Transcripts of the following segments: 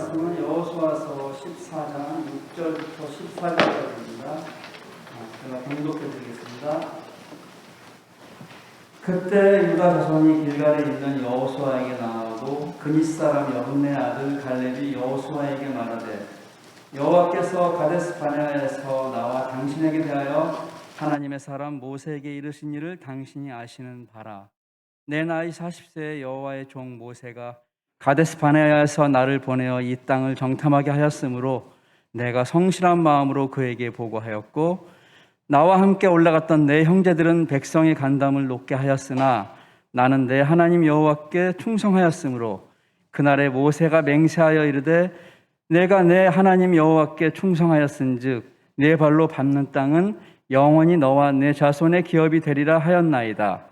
말씀은 여호수아서 14장 6절부터 18절입니다. 제가 봉독해 드리겠습니다. 그때 유다 자손이 길갈에 있는 여호수아에게 나아오고 그닛 사람 여분네 아들 갈렙이 여호수아에게 말하되 여호와께서 가데스 바네아에서 나와 당신에게 대하여 하나님의 사람 모세에게 이르신 일을 당신이 아시는 바라. 내 나이 40세의 여호와의 종 모세가 가데스 바네아에서 나를 보내어 이 땅을 정탐하게 하였으므로 내가 성실한 마음으로 그에게 보고하였고 나와 함께 올라갔던 내 형제들은 백성의 간담을 높게 하였으나 나는 내 하나님 여호와께 충성하였으므로 그날에 모세가 맹세하여 이르되 내가 내 하나님 여호와께 충성하였은즉 내 발로 밟는 땅은 영원히 너와 내 자손의 기업이 되리라 하였나이다.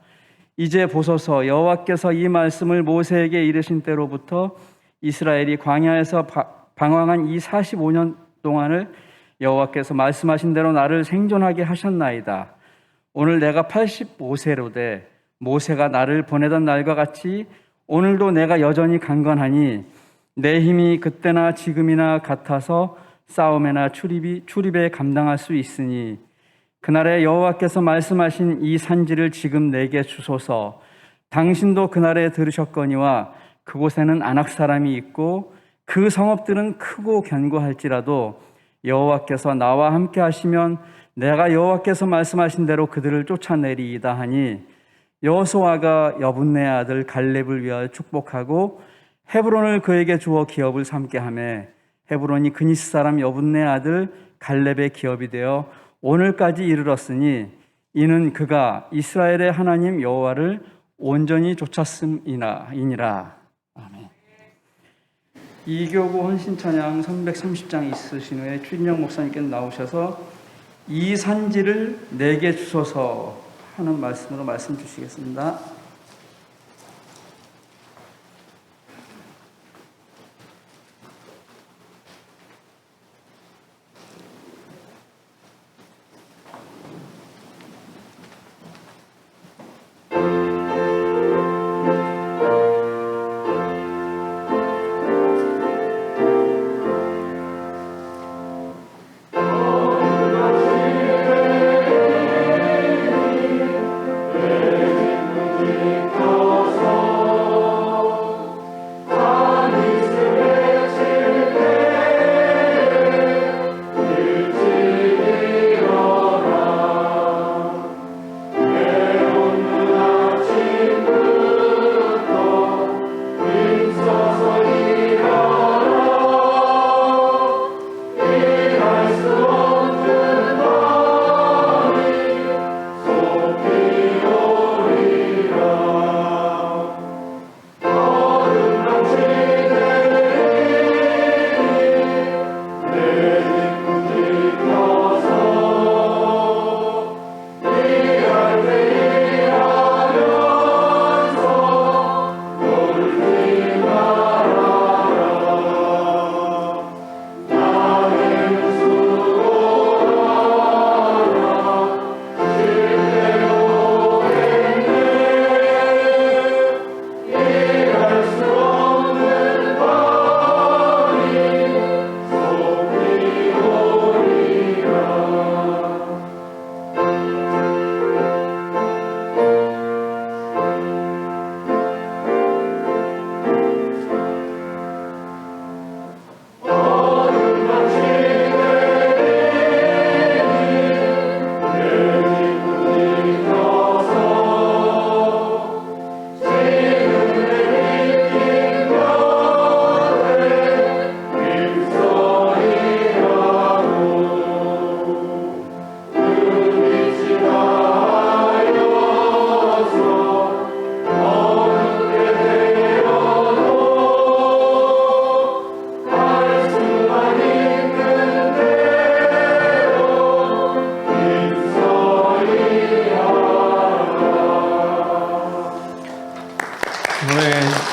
이제 보소서, 여호와께서 이 말씀을 모세에게 이르신 때로부터 이스라엘이 광야에서 방황한 이 45년 동안을 여호와께서 말씀하신 대로 나를 생존하게 하셨나이다. 오늘 내가 85세로 돼 모세가 나를 보내던 날과 같이 오늘도 내가 여전히 강건하니 내 힘이 그때나 지금이나 같아서 싸움에나 출입에 감당할 수 있으니 그날에 여호와께서 말씀하신 이 산지를 지금 내게 주소서. 당신도 그날에 들으셨거니와 그곳에는 아낙 사람이 있고 그 성읍들은 크고 견고할지라도 여호와께서 나와 함께 하시면 내가 여호와께서 말씀하신 대로 그들을 쫓아내리이다 하니 여호수아가 여분네 아들 갈렙을 위하여 축복하고 헤브론을 그에게 주어 기업을 삼게 하매 헤브론이 그닛 사람 여분네 아들 갈렙의 기업이 되어 오늘까지 이르렀으니 이는 그가 이스라엘의 하나님 여호와를 온전히 쫓았음이니라. 아멘. 이교구 헌신찬양 330장 있으신 후에 추인영 목사님께서 나오셔서 이 산지를 내게 주소서 하는 말씀으로 말씀 주시겠습니다.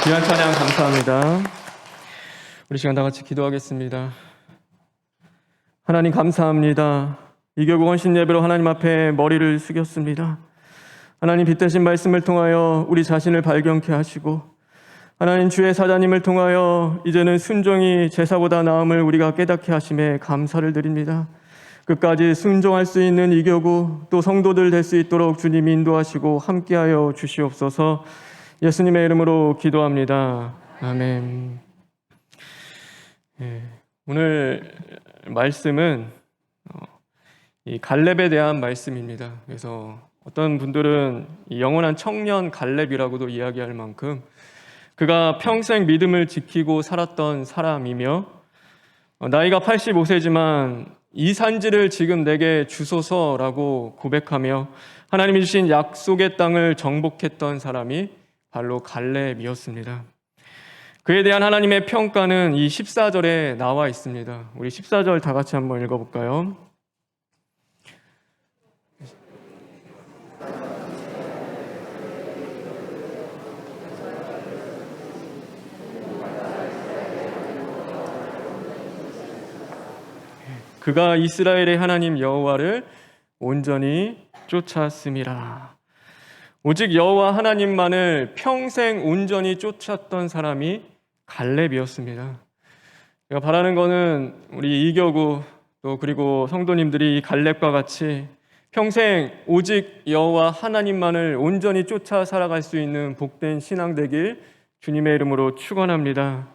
귀한 찬양 감사합니다. 우리 시간 다 같이 기도하겠습니다. 하나님 감사합니다. 이교구 헌신 예배로 하나님 앞에 머리를 숙였습니다. 하나님 빛대신 말씀을 통하여 우리 자신을 발견케 하시고 하나님 주의 사자님을 통하여 이제는 순종이 제사보다 나음을 우리가 깨닫게 하심에 감사를 드립니다. 끝까지 순종할 수 있는 이교구 또 성도들 될 수 있도록 주님이 인도하시고 함께하여 주시옵소서. 예수님의 이름으로 기도합니다. 아멘. 오늘 말씀은 이 갈렙에 대한 말씀입니다. 그래서 어떤 분들은 이 영원한 청년 갈렙이라고도 이야기할 만큼 그가 평생 믿음을 지키고 살았던 사람이며 나이가 85세지만 이 산지를 지금 내게 주소서라고 고백하며 하나님이 주신 약속의 땅을 정복했던 사람이 바로 갈렙이었습니다. 그에 대한 하나님의 평가는 이 14절에 나와 있습니다. 우리 14절 다 같이 한번 읽어볼까요? 그가 이스라엘의 하나님 여호와를 온전히 쫓았음이라. 오직 여호와 하나님만을 평생 온전히 쫓았던 사람이 갈렙이었습니다. 제가 바라는 것은 우리 이교구 또 그리고 성도님들이 이 갈렙과 같이 평생 오직 여호와 하나님만을 온전히 쫓아 살아갈 수 있는 복된 신앙 되길 주님의 이름으로 축원합니다.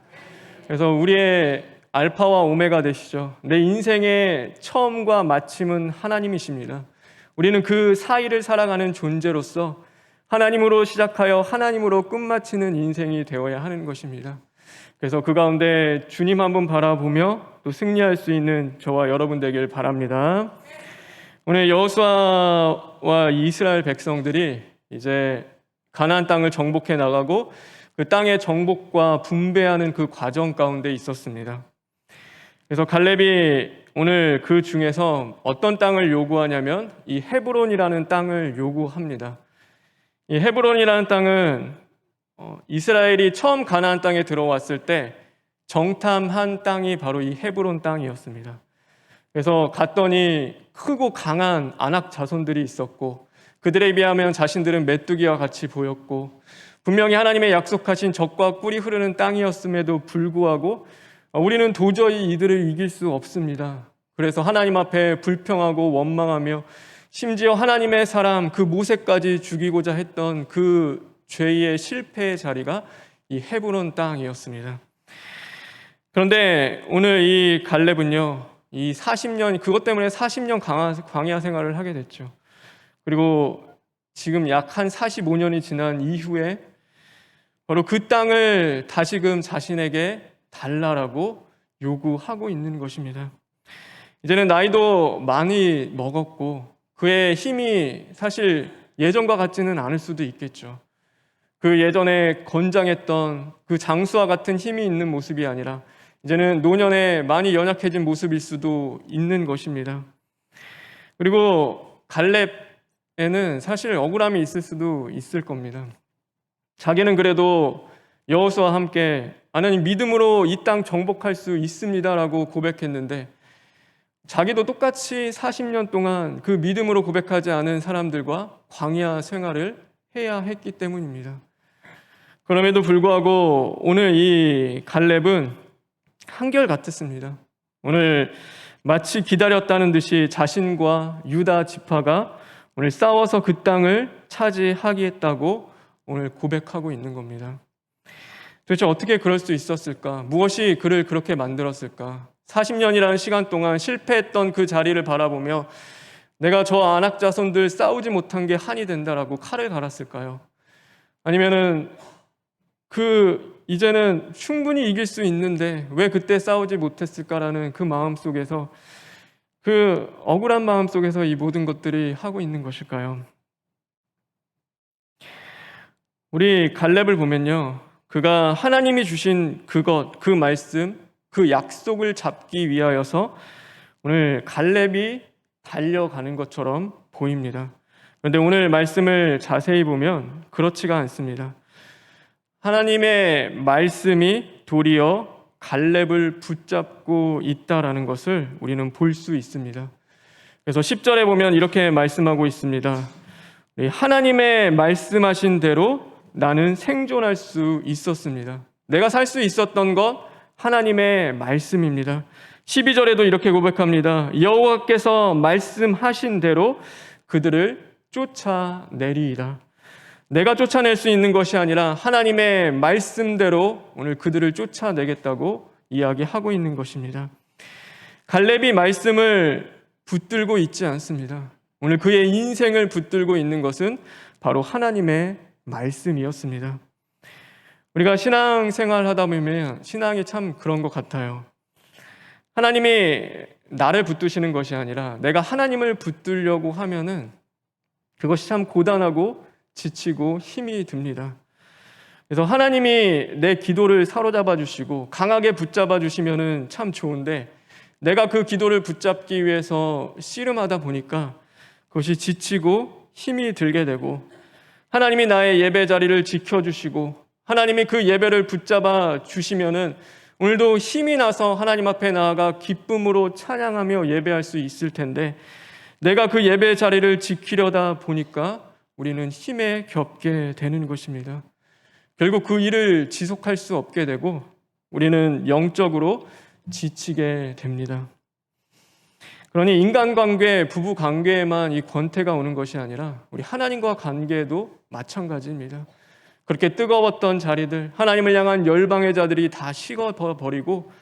그래서 우리의 알파와 오메가 되시죠. 내 인생의 처음과 마침은 하나님이십니다. 우리는 그 사이를 살아가는 존재로서 하나님으로 시작하여 하나님으로 끝마치는 인생이 되어야 하는 것입니다. 그래서 그 가운데 주님 한번 바라보며 또 승리할 수 있는 저와 여러분 되길 바랍니다. 오늘 여호수아와 이스라엘 백성들이 이제 가나안 땅을 정복해 나가고 그 땅의 정복과 분배하는 그 과정 가운데 있었습니다. 그래서 갈렙이 오늘 그 중에서 어떤 땅을 요구하냐면 이 헤브론이라는 땅을 요구합니다. 이 헤브론이라는 땅은 이스라엘이 처음 가나안 땅에 들어왔을 때 정탐한 땅이 바로 이 헤브론 땅이었습니다. 그래서 갔더니 크고 강한 아낙 자손들이 있었고 그들에 비하면 자신들은 메뚜기와 같이 보였고 분명히 하나님의 약속하신 젖과 꿀이 흐르는 땅이었음에도 불구하고 우리는 도저히 이들을 이길 수 없습니다. 그래서 하나님 앞에 불평하고 원망하며 심지어 하나님의 사람 그 모세까지 죽이고자 했던 그 죄의 실패의 자리가 이 헤브론 땅이었습니다. 그런데 오늘 이 갈렙은요, 이 40년, 그것 때문에 40년 광야 생활을 하게 됐죠. 그리고 지금 약 한 45년이 지난 이후에 바로 그 땅을 다시금 자신에게 달라라고 요구하고 있는 것입니다. 이제는 나이도 많이 먹었고 그의 힘이 사실 예전과 같지는 않을 수도 있겠죠. 그 예전에 건장했던 그 장수와 같은 힘이 있는 모습이 아니라 이제는 노년에 많이 연약해진 모습일 수도 있는 것입니다. 그리고 갈렙에는 사실 억울함이 있을 수도 있을 겁니다. 자기는 그래도 여호수아와 함께 하나님 믿음으로 이 땅 정복할 수 있습니다라고 고백했는데 자기도 똑같이 40년 동안 그 믿음으로 고백하지 않은 사람들과 광야 생활을 해야 했기 때문입니다. 그럼에도 불구하고 오늘 이 갈렙은 한결같았습니다. 오늘 마치 기다렸다는 듯이 자신과 유다 지파가 오늘 싸워서 그 땅을 차지하겠다고 오늘 고백하고 있는 겁니다. 도대체 어떻게 그럴 수 있었을까? 무엇이 그를 그렇게 만들었을까? 40년이라는 시간 동안 실패했던 그 자리를 바라보며 내가 저 아낙 자손들 싸우지 못한 게 한이 된다라고 칼을 갈았을까요? 아니면은 이제는 충분히 이길 수 있는데 왜 그때 싸우지 못했을까라는 그 마음 속에서 그 억울한 마음 속에서 이 모든 것들이 하고 있는 것일까요? 우리 갈렙을 보면요, 그가 하나님이 주신 그 말씀, 그 약속을 잡기 위하여서 오늘 갈렙이 달려가는 것처럼 보입니다. 그런데 오늘 말씀을 자세히 보면 그렇지가 않습니다. 하나님의 말씀이 도리어 갈렙을 붙잡고 있다라는 것을 우리는 볼 수 있습니다. 그래서 10절에 보면 이렇게 말씀하고 있습니다. 하나님의 말씀하신 대로 나는 생존할 수 있었습니다. 내가 살 수 있었던 것 하나님의 말씀입니다. 12절에도 이렇게 고백합니다. 여호와께서 말씀하신 대로 그들을 쫓아내리이다. 내가 쫓아낼 수 있는 것이 아니라 하나님의 말씀대로 오늘 그들을 쫓아내겠다고 이야기하고 있는 것입니다. 갈렙이 말씀을 붙들고 있지 않습니다. 오늘 그의 인생을 붙들고 있는 것은 바로 하나님의 말씀이었습니다. 우리가 신앙생활 하다 보면 신앙이 참 그런 것 같아요. 하나님이 나를 붙드시는 것이 아니라 내가 하나님을 붙들려고 하면은 그것이 참 고단하고 지치고 힘이 듭니다. 그래서 하나님이 내 기도를 사로잡아 주시고 강하게 붙잡아 주시면은 참 좋은데 내가 그 기도를 붙잡기 위해서 씨름하다 보니까 그것이 지치고 힘이 들게 되고 하나님이 나의 예배 자리를 지켜주시고 하나님이 그 예배를 붙잡아 주시면은 오늘도 힘이 나서 하나님 앞에 나아가 기쁨으로 찬양하며 예배할 수 있을 텐데 내가 그 예배 자리를 지키려다 보니까 우리는 힘에 겹게 되는 것입니다. 결국 그 일을 지속할 수 없게 되고 우리는 영적으로 지치게 됩니다. 그러니 인간관계, 부부관계에만 이 권태가 오는 것이 아니라 우리 하나님과 관계도 마찬가지입니다. 그렇게 뜨거웠던 자리들, 하나님을 향한 열방의 자들이 다 식어버리고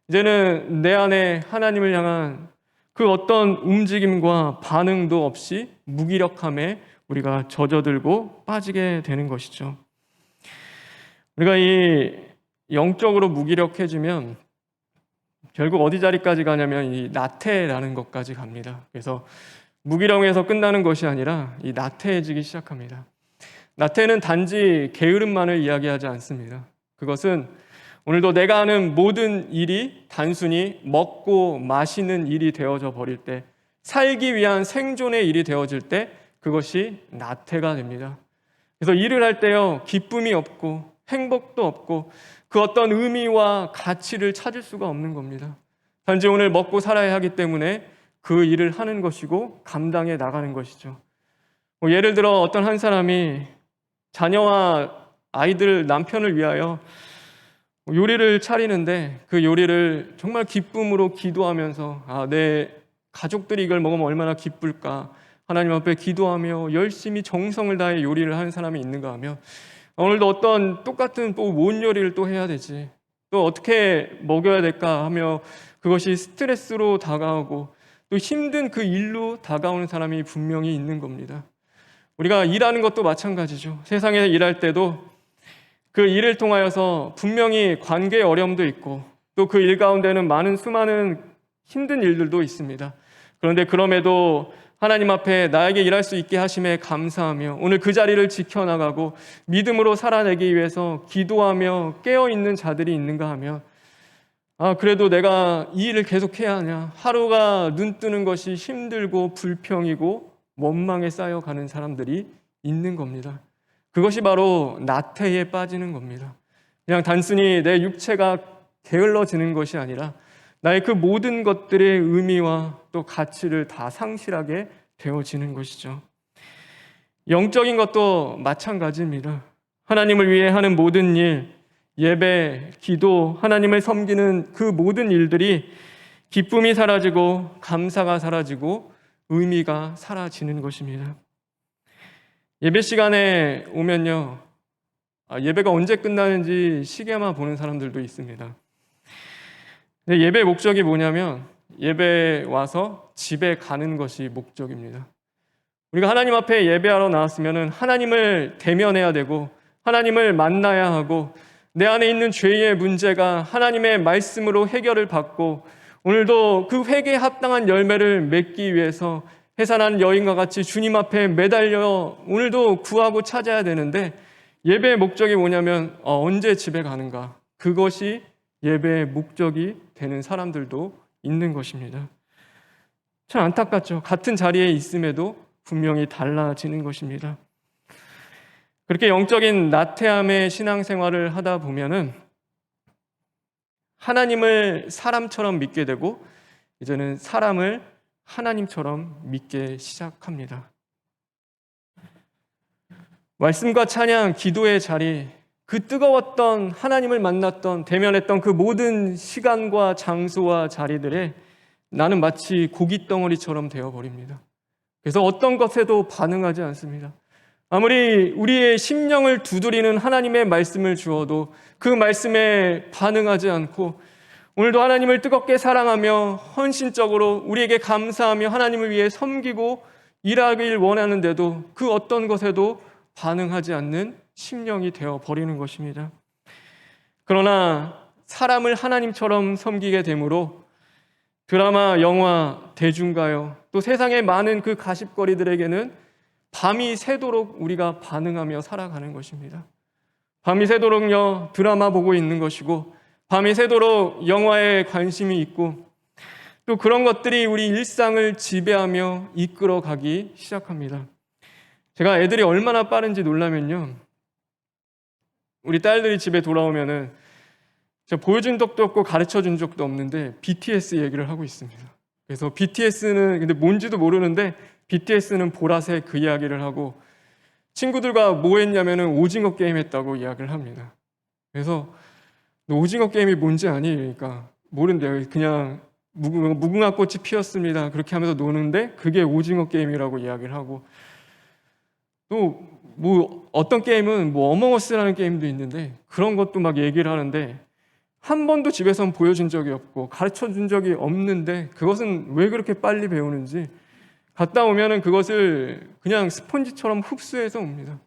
이제는 내 안에 하나님을 향한 그 어떤 움직임과 반응도 없이 무기력함에 우리가 젖어들고 빠지게 되는 것이죠. 우리가 이 영적으로 무기력해지면 결국 어디 자리까지 가냐면 이 나태라는 것까지 갑니다. 그래서 무기력에서 끝나는 것이 아니라 이 나태해지기 시작합니다. 나태는 단지 게으름만을 이야기하지 않습니다. 그것은 오늘도 내가 하는 모든 일이 단순히 먹고 마시는 일이 되어져 버릴 때, 살기 위한 생존의 일이 되어질 때 그것이 나태가 됩니다. 그래서 일을 할 때요, 기쁨이 없고 행복도 없고 그 어떤 의미와 가치를 찾을 수가 없는 겁니다. 단지 오늘 먹고 살아야 하기 때문에 그 일을 하는 것이고 감당해 나가는 것이죠. 예를 들어 어떤 한 사람이 자녀와 아이들, 남편을 위하여 요리를 차리는데 그 요리를 정말 기쁨으로 기도하면서 내 가족들이 이걸 먹으면 얼마나 기쁠까 하나님 앞에 기도하며 열심히 정성을 다해 요리를 하는 사람이 있는가 하면 오늘도 어떤 똑같은 또 뭔 요리를 또 해야 되지, 또 어떻게 먹여야 될까 하며 그것이 스트레스로 다가오고 또 힘든 그 일로 다가오는 사람이 분명히 있는 겁니다. 우리가 일하는 것도 마찬가지죠. 세상에 일할 때도 그 일을 통하여서 분명히 관계의 어려움도 있고 또 그 일 가운데는 수많은 힘든 일들도 있습니다. 그런데 그럼에도 하나님 앞에 나에게 일할 수 있게 하심에 감사하며 오늘 그 자리를 지켜나가고 믿음으로 살아내기 위해서 기도하며 깨어있는 자들이 있는가 하면 그래도 내가 이 일을 계속해야 하냐, 하루가 눈 뜨는 것이 힘들고 불평이고 원망에 쌓여가는 사람들이 있는 겁니다. 그것이 바로 나태에 빠지는 겁니다. 그냥 단순히 내 육체가 게을러지는 것이 아니라 나의 그 모든 것들의 의미와 또 가치를 다 상실하게 되어지는 것이죠. 영적인 것도 마찬가지입니다. 하나님을 위해 하는 모든 일, 예배, 기도, 하나님을 섬기는 그 모든 일들이 기쁨이 사라지고 감사가 사라지고 의미가 사라지는 것입니다. 예배 시간에 오면요, 예배가 언제 끝나는지 시계만 보는 사람들도 있습니다. 근데 예배 목적이 뭐냐면 예배 와서 집에 가는 것이 목적입니다. 우리가 하나님 앞에 예배하러 나왔으면 하나님을 대면해야 되고 하나님을 만나야 하고 내 안에 있는 죄의 문제가 하나님의 말씀으로 해결을 받고 오늘도 그 회개에 합당한 열매를 맺기 위해서 해산한 여인과 같이 주님 앞에 매달려 오늘도 구하고 찾아야 되는데 예배의 목적이 뭐냐면 언제 집에 가는가, 그것이 예배의 목적이 되는 사람들도 있는 것입니다. 참 안타깝죠. 같은 자리에 있음에도 분명히 달라지는 것입니다. 그렇게 영적인 나태함의 신앙생활을 하다 보면은 하나님을 사람처럼 믿게 되고 이제는 사람을 하나님처럼 믿게 시작합니다. 말씀과 찬양, 기도의 자리, 그 뜨거웠던 하나님을 만났던, 대면했던 그 모든 시간과 장소와 자리들에 나는 마치 고깃덩어리처럼 되어버립니다. 그래서 어떤 것에도 반응하지 않습니다. 아무리 우리의 심령을 두드리는 하나님의 말씀을 주어도 그 말씀에 반응하지 않고, 오늘도 하나님을 뜨겁게 사랑하며 헌신적으로 우리에게 감사하며 하나님을 위해 섬기고 일하길 원하는데도 그 어떤 것에도 반응하지 않는 심령이 되어 버리는 것입니다. 그러나 사람을 하나님처럼 섬기게 되므로 드라마, 영화, 대중가요, 또 세상의 많은 그 가십거리들에게는 밤이 새도록 우리가 반응하며 살아가는 것입니다. 밤이 새도록요 드라마 보고 있는 것이고, 밤이 새도록 영화에 관심이 있고, 또 그런 것들이 우리 일상을 지배하며 이끌어가기 시작합니다. 제가 애들이 얼마나 빠른지 놀라면요, 우리 딸들이 집에 돌아오면은 제가 보여준 적도 없고 가르쳐준 적도 없는데 BTS 얘기를 하고 있습니다. 그래서 BTS는 근데 뭔지도 모르는데 BTS는 보라색 그 이야기를 하고, 친구들과 뭐 했냐면은 오징어 게임 했다고 이야기를 합니다. 그래서 너 오징어 게임이 뭔지 아니? 그러니까 모른대요. 그냥 무궁화 꽃이 피었습니다. 그렇게 하면서 노는데 그게 오징어 게임이라고 이야기를 하고, 또 뭐 어떤 게임은 뭐 어몽어스라는 게임도 있는데 그런 것도 막 얘기를 하는데, 한 번도 집에선 보여준 적이 없고 가르쳐 준 적이 없는데 그것은 왜 그렇게 빨리 배우는지, 갔다 오면은 그것을 그냥 스펀지처럼 흡수해서 옵니다.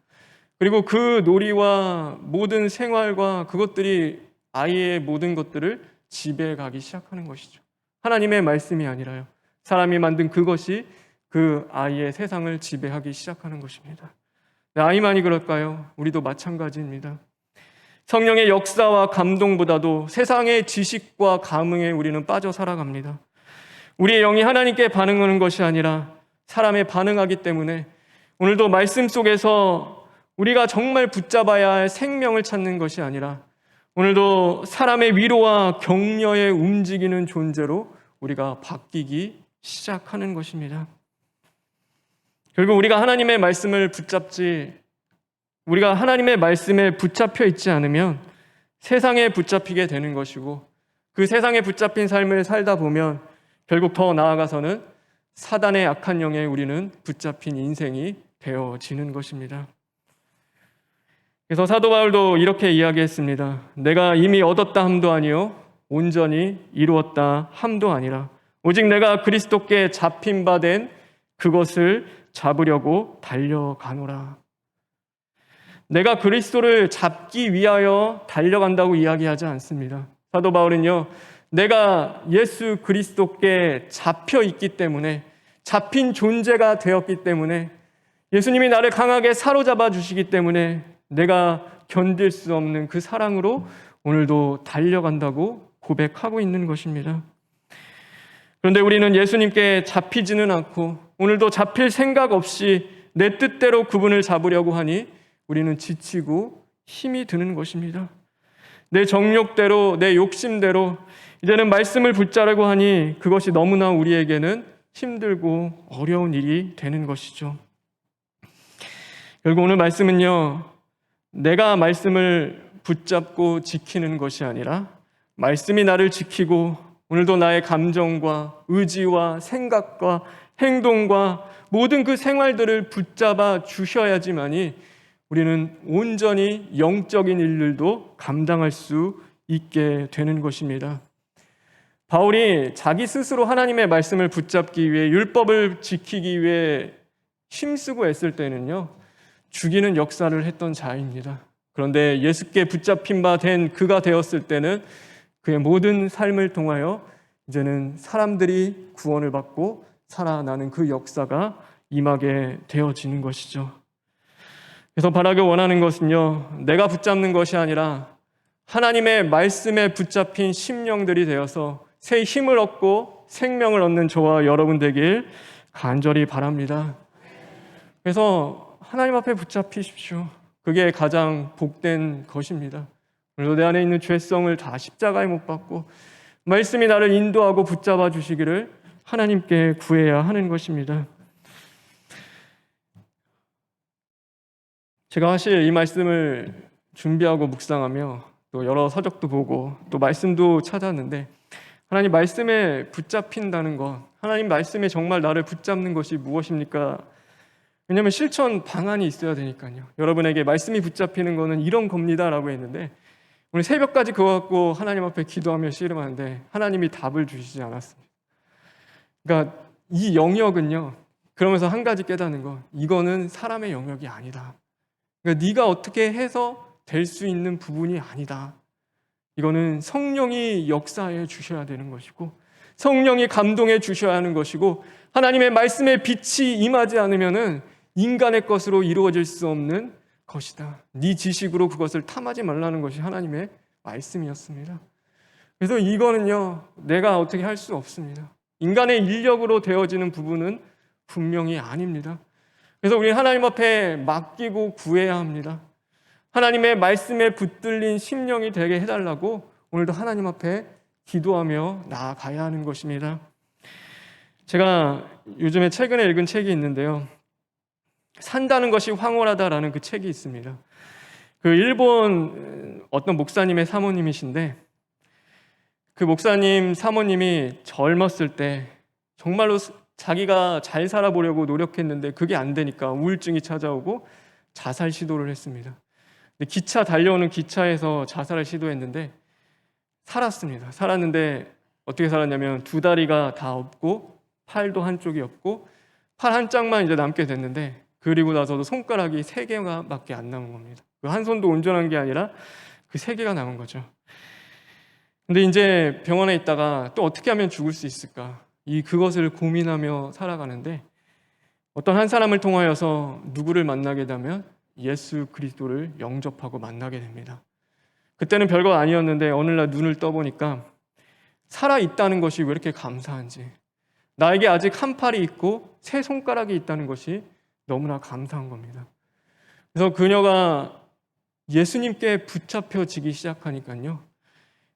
그리고 그 놀이와 모든 생활과 그것들이 아이의 모든 것들을 지배가기 시작하는 것이죠. 하나님의 말씀이 아니라요, 사람이 만든 그것이 그 아이의 세상을 지배하기 시작하는 것입니다. 아이만이 그럴까요? 우리도 마찬가지입니다. 성령의 역사와 감동보다도 세상의 지식과 감흥에 우리는 빠져 살아갑니다. 우리의 영이 하나님께 반응하는 것이 아니라 사람에 반응하기 때문에 오늘도 말씀 속에서 우리가 정말 붙잡아야 할 생명을 찾는 것이 아니라 오늘도 사람의 위로와 격려에 움직이는 존재로 우리가 바뀌기 시작하는 것입니다. 결국 우리가 하나님의 말씀을 붙잡지, 우리가 하나님의 말씀에 붙잡혀 있지 않으면 세상에 붙잡히게 되는 것이고, 그 세상에 붙잡힌 삶을 살다 보면 결국 더 나아가서는 사단의 악한 영에 우리는 붙잡힌 인생이 되어지는 것입니다. 그래서 사도 바울도 이렇게 이야기했습니다. 내가 이미 얻었다 함도 아니요 온전히 이루었다 함도 아니라 오직 내가 그리스도께 잡힌 바 된 그것을 잡으려고 달려가노라. 내가 그리스도를 잡기 위하여 달려간다고 이야기하지 않습니다. 사도 바울은요, 내가 예수 그리스도께 잡혀 있기 때문에, 잡힌 존재가 되었기 때문에, 예수님이 나를 강하게 사로잡아 주시기 때문에 내가 견딜 수 없는 그 사랑으로 오늘도 달려간다고 고백하고 있는 것입니다. 그런데 우리는 예수님께 잡히지는 않고 오늘도 잡힐 생각 없이 내 뜻대로 그분을 잡으려고 하니 우리는 지치고 힘이 드는 것입니다. 내 정욕대로, 내 욕심대로 이제는 말씀을 붙잡으려고 하니 그것이 너무나 우리에게는 힘들고 어려운 일이 되는 것이죠. 결국 오늘 말씀은요, 내가 말씀을 붙잡고 지키는 것이 아니라 말씀이 나를 지키고 오늘도 나의 감정과 의지와 생각과 행동과 모든 그 생활들을 붙잡아 주셔야지만이 우리는 온전히 영적인 일들도 감당할 수 있게 되는 것입니다. 바울이 자기 스스로 하나님의 말씀을 붙잡기 위해, 율법을 지키기 위해 힘쓰고 애쓸 때는요, 죽이는 역사를 했던 자입니다. 그런데 예수께 붙잡힌 바 된 그가 되었을 때는 그의 모든 삶을 통하여 이제는 사람들이 구원을 받고 살아나는 그 역사가 임하게 되어지는 것이죠. 그래서 바라기 원하는 것은요, 내가 붙잡는 것이 아니라 하나님의 말씀에 붙잡힌 심령들이 되어서 새 힘을 얻고 생명을 얻는 저와 여러분 되길 간절히 바랍니다. 그래서 하나님 앞에 붙잡히십시오. 그게 가장 복된 것입니다. 오늘도 내 안에 있는 죄성을 다 십자가에 못 박고 말씀이 나를 인도하고 붙잡아 주시기를 하나님께 구해야 하는 것입니다. 제가 사실 이 말씀을 준비하고 묵상하며 또 여러 서적도 보고 또 말씀도 찾았는데, 하나님 말씀에 붙잡힌다는 것, 하나님 말씀에 정말 나를 붙잡는 것이 무엇입니까? 왜냐하면 실천 방안이 있어야 되니까요. 여러분에게 말씀이 붙잡히는 것은 이런 겁니다라고 했는데, 오늘 새벽까지 그거 갖고 하나님 앞에 기도하며 씨름하는데 하나님이 답을 주시지 않았습니다. 그러니까 이 영역은요, 그러면서 한 가지 깨닫는 거, 이거는 사람의 영역이 아니다. 그러니까 네가 어떻게 해서 될 수 있는 부분이 아니다. 이거는 성령이 역사해 주셔야 되는 것이고, 성령이 감동해 주셔야 하는 것이고, 하나님의 말씀에 빛이 임하지 않으면은 인간의 것으로 이루어질 수 없는 것이다. 네 지식으로 그것을 탐하지 말라는 것이 하나님의 말씀이었습니다. 그래서 이거는요, 내가 어떻게 할 수 없습니다. 인간의 인력으로 되어지는 부분은 분명히 아닙니다. 그래서 우리 하나님 앞에 맡기고 구해야 합니다. 하나님의 말씀에 붙들린 심령이 되게 해달라고 오늘도 하나님 앞에 기도하며 나아가야 하는 것입니다. 제가 요즘에 최근에 읽은 책이 있는데요, 산다는 것이 황홀하다라는 그 책이 있습니다. 그 일본 어떤 목사님의 사모님이신데, 그 목사님 사모님이 젊었을 때 정말로 자기가 잘 살아보려고 노력했는데 그게 안 되니까 우울증이 찾아오고 자살 시도를 했습니다. 기차 달려오는 기차에서 자살을 시도했는데 살았습니다. 살았는데 어떻게 살았냐면 두 다리가 다 없고 팔도 한쪽이 없고 팔 한 짝만 이제 남게 됐는데, 그리고 나서도 손가락이 3개밖에 안 남은 겁니다. 그 한 손도 온전한 게 아니라 그 3개가 남은 거죠. 근데 이제 병원에 있다가 또 어떻게 하면 죽을 수 있을까? 그것을 고민하며 살아가는데, 어떤 한 사람을 통하여서 누구를 만나게 되면 예수 그리스도를 영접하고 만나게 됩니다. 그때는 별거 아니었는데 어느 날 눈을 떠보니까 살아있다는 것이 왜 이렇게 감사한지, 나에게 아직 한 팔이 있고 3 손가락이 있다는 것이 너무나 감사한 겁니다. 그래서 그녀가 예수님께 붙잡혀지기 시작하니까요,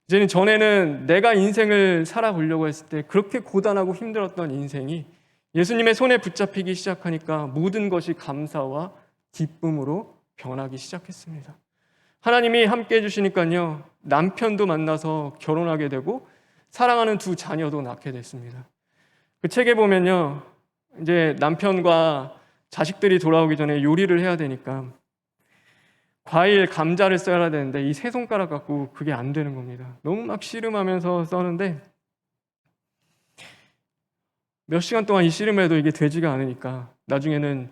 이제는 전에는 내가 인생을 살아보려고 했을 때 그렇게 고단하고 힘들었던 인생이 예수님의 손에 붙잡히기 시작하니까 모든 것이 감사와 기쁨으로 변하기 시작했습니다. 하나님이 함께 해주시니까요, 남편도 만나서 결혼하게 되고 사랑하는 2 자녀도 낳게 됐습니다. 그 책에 보면요, 이제 남편과 자식들이 돌아오기 전에 요리를 해야 되니까 과일, 감자를 써야 되는데 이 3 손가락 갖고 그게 안 되는 겁니다. 너무 막 씨름하면서 써는데 몇 시간 동안 이 씨름해도 이게 되지가 않으니까 나중에는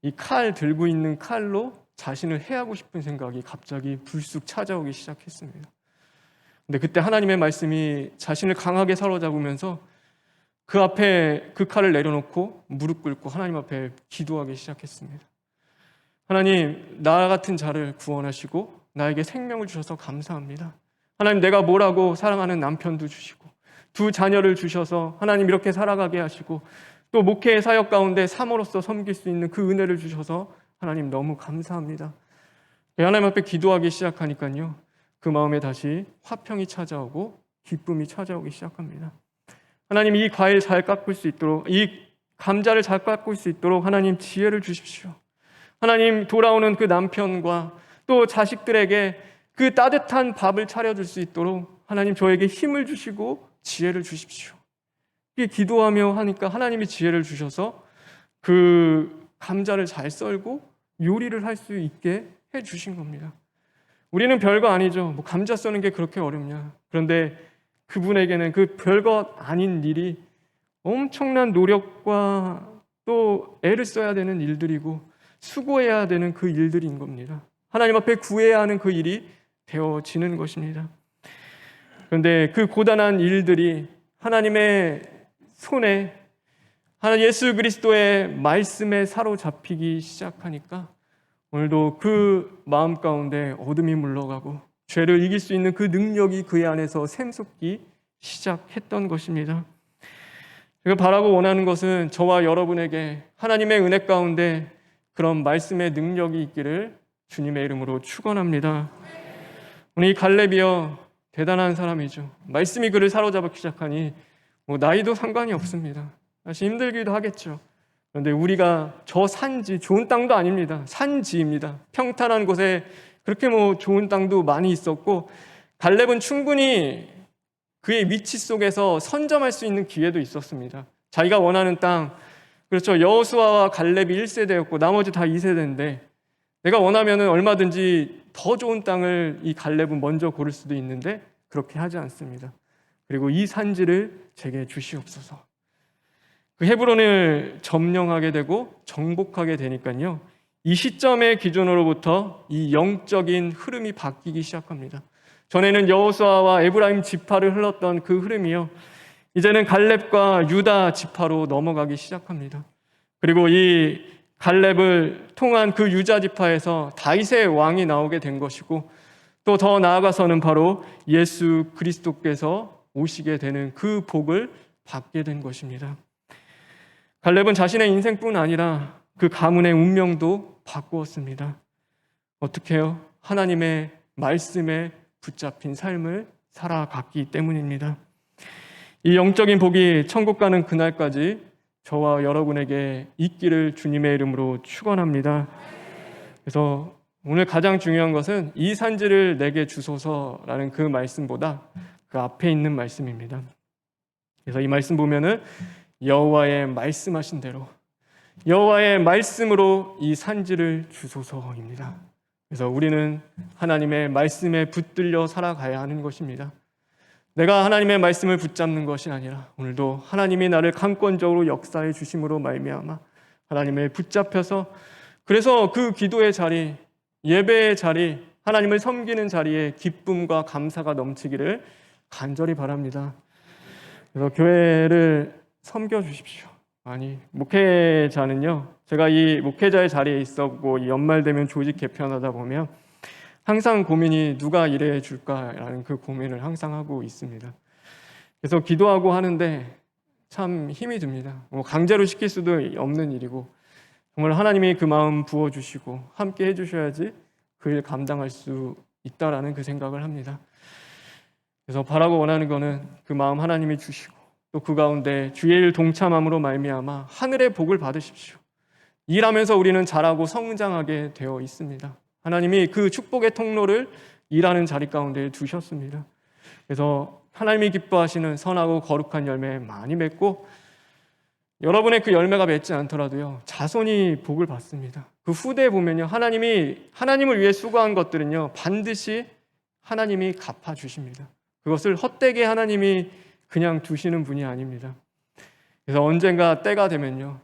이 칼 들고 있는 칼로 자신을 해하고 싶은 생각이 갑자기 불쑥 찾아오기 시작했습니다. 근데 그때 하나님의 말씀이 자신을 강하게 사로잡으면서 그 앞에 그 칼을 내려놓고 무릎 꿇고 하나님 앞에 기도하기 시작했습니다. 하나님, 나 같은 자를 구원하시고 나에게 생명을 주셔서 감사합니다. 하나님, 내가 뭐라고 사랑하는 남편도 주시고 2 자녀를 주셔서 하나님 이렇게 살아가게 하시고 또 목회 사역 가운데 사모로서 섬길 수 있는 그 은혜를 주셔서 하나님 너무 감사합니다. 하나님 앞에 기도하기 시작하니까요, 그 마음에 다시 화평이 찾아오고 기쁨이 찾아오기 시작합니다. 하나님, 이 과일 잘 깎을 수 있도록, 이 감자를 잘 깎을 수 있도록 하나님 지혜를 주십시오. 하나님, 돌아오는 그 남편과 또 자식들에게 그 따뜻한 밥을 차려줄 수 있도록 하나님 저에게 힘을 주시고 지혜를 주십시오. 이렇게 기도하며 하니까 하나님이 지혜를 주셔서 그 감자를 잘 썰고 요리를 할 수 있게 해주신 겁니다. 우리는 별거 아니죠. 뭐 감자 써는 게 그렇게 어렵냐. 그런데 그분에게는 그 별거 아닌 일이 엄청난 노력과 또 애를 써야 되는 일들이고 수고해야 되는 그 일들인 겁니다. 하나님 앞에 구해야 하는 그 일이 되어지는 것입니다. 그런데 그 고단한 일들이 하나님의 손에, 하나님 예수 그리스도의 말씀에 사로잡히기 시작하니까 오늘도 그 마음 가운데 어둠이 물러가고 죄를 이길 수 있는 그 능력이 그의 안에서 샘솟기 시작했던 것입니다. 제가 바라고 원하는 것은 저와 여러분에게 하나님의 은혜 가운데 그런 말씀의 능력이 있기를 주님의 이름으로 축원합니다. 오늘 이 갈렙이요, 대단한 사람이죠. 말씀이 그를 사로잡기 시작하니 뭐 나이도 상관이 없습니다. 사실 힘들기도 하겠죠. 그런데 우리가 저 산지, 좋은 땅도 아닙니다. 산지입니다. 평탄한 곳에 그렇게 좋은 땅도 많이 있었고, 갈렙은 충분히 그의 위치 속에서 선점할 수 있는 기회도 있었습니다. 자기가 원하는 땅, 그렇죠. 여호수아와 갈렙이 1세대였고 나머지 다 2세대인데, 내가 원하면 얼마든지 더 좋은 땅을 이 갈렙은 먼저 고를 수도 있는데 그렇게 하지 않습니다. 그리고 이 산지를 제게 주시옵소서. 그 헤브론을 점령하게 되고 정복하게 되니까요, 이 시점의 기준으로부터 이 영적인 흐름이 바뀌기 시작합니다. 전에는 여호수아와 에브라임 지파를 흘렀던 그 흐름이요, 이제는 갈렙과 유다 지파로 넘어가기 시작합니다. 그리고 이 갈렙을 통한 그 유다 지파에서 다윗의 왕이 나오게 된 것이고, 또 더 나아가서는 바로 예수 그리스도께서 오시게 되는 그 복을 받게 된 것입니다. 갈렙은 자신의 인생뿐 아니라 그 가문의 운명도 바꾸었습니다. 어떻게 해요? 하나님의 말씀에 붙잡힌 삶을 살아갔기 때문입니다. 이 영적인 복이 천국 가는 그날까지 저와 여러분에게 있기를 주님의 이름으로 축원합니다. 그래서 오늘 가장 중요한 것은 이 산지를 내게 주소서라는 그 말씀보다 그 앞에 있는 말씀입니다. 그래서 이 말씀 보면은 여호와의 말씀하신 대로, 여호와의 말씀으로 이 산지를 주소서입니다. 그래서 우리는 하나님의 말씀에 붙들려 살아가야 하는 것입니다. 내가 하나님의 말씀을 붙잡는 것이 아니라 오늘도 하나님이 나를 강권적으로 역사해 주심으로 말미암아 하나님을 붙잡혀서, 그래서 그 기도의 자리, 예배의 자리, 하나님을 섬기는 자리에 기쁨과 감사가 넘치기를 간절히 바랍니다. 그래서 교회를 섬겨 주십시오. 아니, 목회자는요, 제가 이 목회자의 자리에 있었고 연말 되면 조직 개편하다 보면 항상 고민이 누가 일해 줄까라는 그 고민을 항상 하고 있습니다. 그래서 기도하고 하는데 참 힘이 듭니다. 강제로 시킬 수도 없는 일이고, 정말 하나님이 그 마음 부어주시고 함께 해주셔야지 그 일 감당할 수 있다라는 그 생각을 합니다. 그래서 바라고 원하는 거는 그 마음 하나님이 주시고, 또 그 가운데 주의 일 동참함으로 말미암아 하늘의 복을 받으십시오. 일하면서 우리는 자라고 성장하게 되어 있습니다. 하나님이 그 축복의 통로를 일하는 자리 가운데 두셨습니다. 그래서 하나님이 기뻐하시는 선하고 거룩한 열매 많이 맺고, 여러분의 그 열매가 맺지 않더라도요, 자손이 복을 받습니다. 그 후대에 보면요, 하나님을 위해 수고한 것들은요, 반드시 하나님이 갚아주십니다. 그것을 헛되게 하나님이 그냥 두시는 분이 아닙니다. 그래서 언젠가 때가 되면요,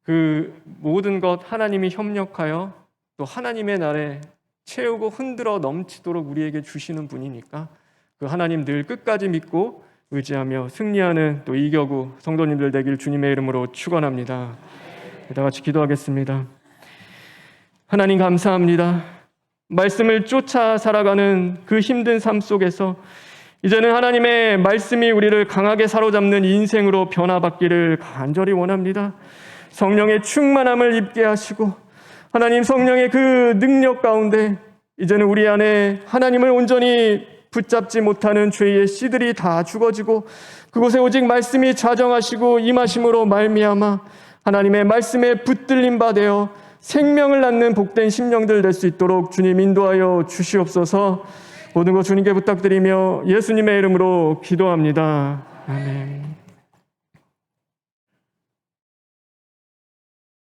그 모든 것 하나님이 협력하여 또 하나님의 날에 채우고 흔들어 넘치도록 우리에게 주시는 분이니까 그 하나님 늘 끝까지 믿고 의지하며 승리하는 또 이겨구 성도님들 되길 주님의 이름으로 축원합니다. 다 같이 기도하겠습니다. 하나님 감사합니다. 말씀을 쫓아 살아가는 그 힘든 삶 속에서 이제는 하나님의 말씀이 우리를 강하게 사로잡는 인생으로 변화받기를 간절히 원합니다. 성령의 충만함을 입게 하시고, 하나님 성령의 그 능력 가운데 이제는 우리 안에 하나님을 온전히 붙잡지 못하는 죄의 씨들이 다 죽어지고, 그곳에 오직 말씀이 자정하시고 임하심으로 말미암아 하나님의 말씀에 붙들림 바 되어 생명을 낳는 복된 심령들 될 수 있도록 주님 인도하여 주시옵소서. 모든 것 주님께 부탁드리며 예수님의 이름으로 기도합니다. 아멘.